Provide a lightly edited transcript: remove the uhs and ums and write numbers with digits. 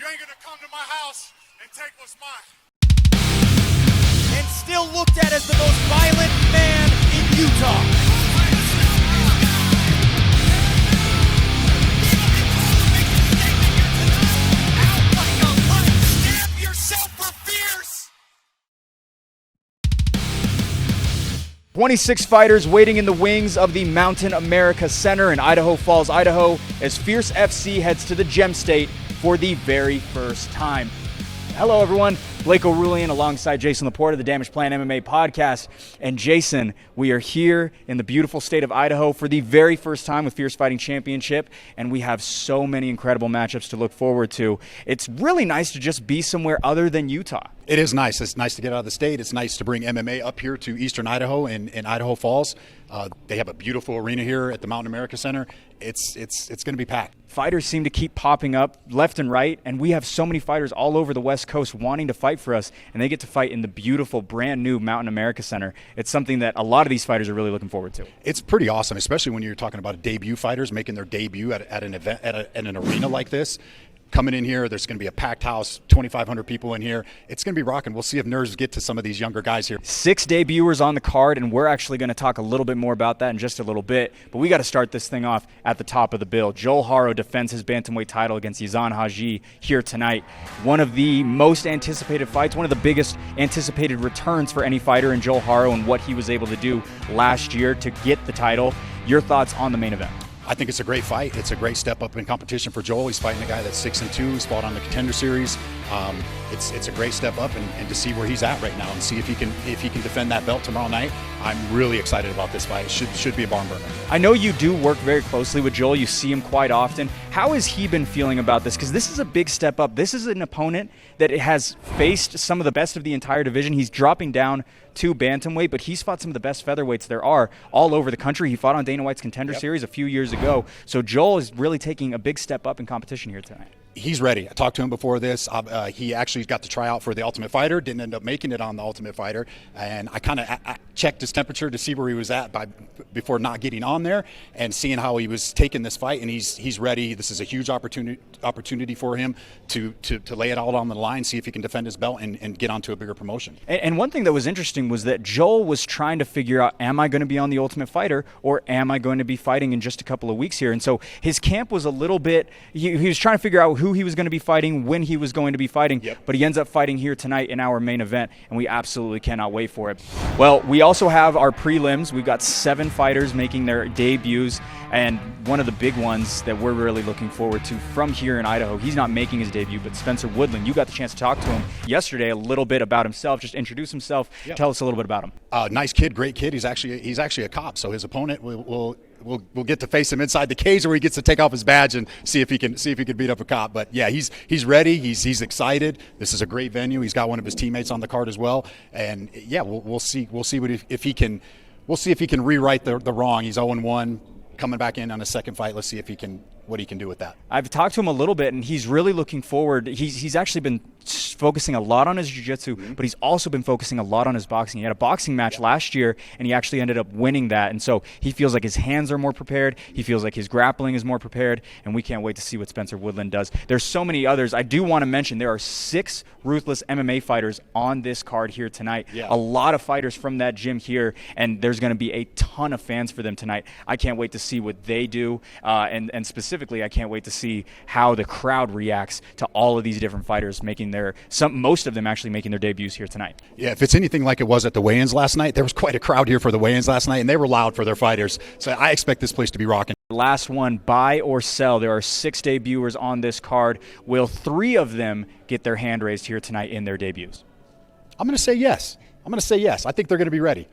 You ain't gonna come to my house and take what's mine. And still looked at as the most violent man in Utah. Stamp yourself for fierce. 26 fighters waiting in the wings of the Mountain America Center in Idaho Falls, Idaho, as Fierce FC heads to the Gem State for the very first time. Hello, everyone. Blake O'Rulian alongside Jason Laporte of the Damage Plan MMA podcast. And Jason, we are here in the beautiful state of Idaho for the very first time with Fierce Fighting Championship, and we have so many incredible matchups to look forward to. It's really nice to just be somewhere other than Utah. It is nice. It's nice to get out of the state. It's nice to bring MMA up here to Eastern Idaho and Idaho Falls. They have a beautiful arena here at the Mountain America Center. It's going to be packed. Fighters seem to keep popping up left and right, and we have so many fighters all over the West Coast wanting to fight for us, and they get to fight in the beautiful, brand new Mountain America Center. It's something that a lot of these fighters are really looking forward to. It's pretty awesome, especially when you're talking about debut fighters making their debut at an event, at an arena like this. Coming in here, there's going to be a packed house, 2,500 people in here. It's going to be rocking. We'll see if nerves get to some of these younger guys here. 6 debuters on the card, and we're actually going to talk a little bit more about that in just a little bit. But we got to start this thing off at the top of the bill. Joel HARO defends his bantamweight title against YAZAN HAJEH here tonight. One of the most anticipated fights, one of the biggest anticipated returns for any fighter in Joel HARO and what he was able to do last year to get the title. Your thoughts on the main event? I think it's a great fight. It's a great step up in competition for Joel. He's fighting a guy that's 6-2. He's fought on the Contender Series. It's a great step up, and to see where he's at right now and see if he can defend that belt tomorrow night. I'm really excited about this fight. It should be a barn burner. I know you do work very closely with Joel. You see him quite often. How has he been feeling about this? Because this is a big step up. This is an opponent that has faced some of the best of the entire division. He's dropping down to bantamweight, but he's fought some of the best featherweights there are all over the country. He fought on Dana White's Contender Series a few years ago. So Joel is really taking a big step up in competition here tonight. He's ready. I talked to him before this. He actually got to try out for the Ultimate Fighter, didn't end up making it on the Ultimate Fighter, and I kind of checked his temperature to see where he was at before not getting on there and seeing how he was taking this fight, and he's ready. This is a huge opportunity for him to lay it out on the line, see if he can defend his belt and get onto a bigger promotion. And one thing that was interesting was that Joel was trying to figure out, am I going to be on the Ultimate Fighter or am I going to be fighting in just a couple of weeks here? And so his camp was a little bit, he was trying to figure out who he was going to be fighting, when he was going to be fighting, but he ends up fighting here tonight in our main event, and we absolutely cannot wait for it. Well, we also have our prelims. We've got 7 fighters making their debuts, and one of the big ones that we're really looking forward to from here in Idaho, he's not making his debut, but Spencer Woodland. You got the chance to talk to him yesterday a little bit about himself. Just introduce himself. Tell us a little bit about him. Nice kid, great kid. He's actually a cop, so his opponent will get to face him inside the cage, where he gets to take off his badge and see if he can beat up a cop. But yeah, he's ready. He's excited. This is a great venue. He's got one of his teammates on the card as well. And yeah, we'll see if he can rewrite the wrong. He's 0-1. Coming back in on a second fight. Let's see if what he can do with that. I've talked to him a little bit, and he's really looking forward. He's actually been focusing a lot on his jiu-jitsu, but he's also been focusing a lot on his boxing. He had a boxing match last year, and he actually ended up winning that. And so he feels like his hands are more prepared. He feels like his grappling is more prepared, and we can't wait to see what Spencer Woodland does. There's so many others. I do want to mention there are 6 Ruthless MMA fighters on this card here tonight. A lot of fighters from that gym here, and there's going to be a ton of fans for them tonight. I can't wait to see what they do, and specifically, I can't wait to see how the crowd reacts to all of these different fighters making most of them actually making their debuts here tonight. Yeah, if it's anything like it was at the weigh-ins last night, there was quite a crowd here for the weigh-ins last night, and they were loud for their fighters. So I expect this place to be rocking. Last one, buy or sell. There are 6 debuters on this card. Will 3 of them get their hand raised here tonight in their debuts? I'm going to say yes. I think they're going to be ready.